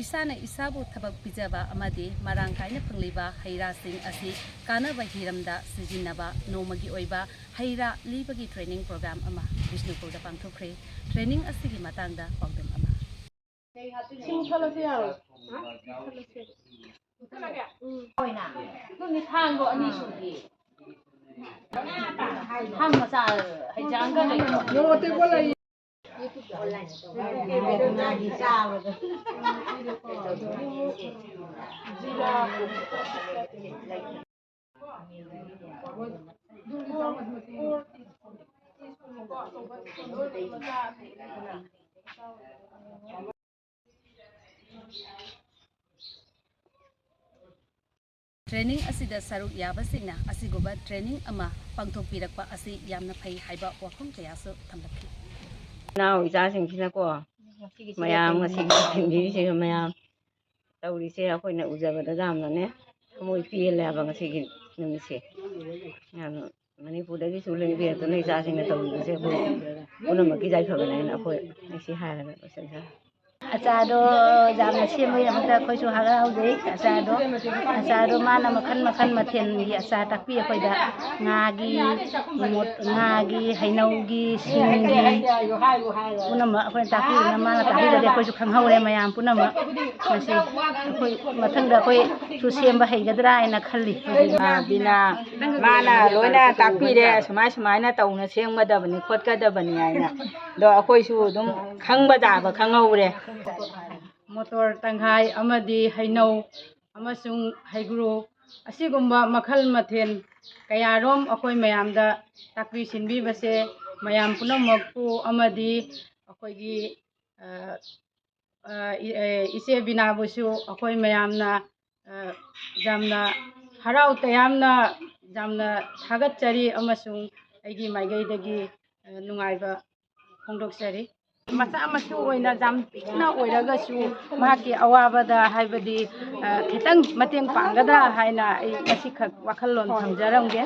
Isana isabu tabak pijaba amadi marang kaina pangliba haira sing asi kanaba hiramda sijinaba nomagi oiba haira libagi training program ama Bishnupurda pangthokre training asigi matangda pawdam ama Sing thalase yaro thalage oina nuni thang go ani sugi thang ma sa hai jang ga yo te ko lai online training asida saruk yabasingna asiguba training ama pangthokpirakpa asi yamna phai haiba wakhum kayasu thamlakhi Now isasing sina ko mayam ngasi hindi si mayam tawri se ako na ujabada gamna ne mo ipil la ba ngasi numisi yan Manipur dagi suling bi to nei isasing na tawri se ko una maki jai khagana na ko si hala na sa Asado jamna semoi amta khoisu haga haude asado mana makan mathen gi asa takpi khoida ngagi hainaugi singi punama khoi takpi na mana takpi de khoisu khanghaure mayam punama masi khoi mathangda khoi su semba heigadra ina khalli bina mana loina takpi de sumai na tawna sengmadabani khotgadabani aina do akoi su dum khangba jaba khanghaure motor tanghai amadi hainau amasung haiguru asigumba makhal mathen kayarom akoi mayamda takpi sinbi base mayam punamakpu amadi akoi gi ise binabusu akoi mayamna jamna harau tayamna jamna thagatchari amasung aigi maigaidagi nungaiba phongdoksari masa masu oina jam pikna oiragasu mahaki awabada haibadi khitang mateng panggadra haina ai masikhak wakhallon thamjaramge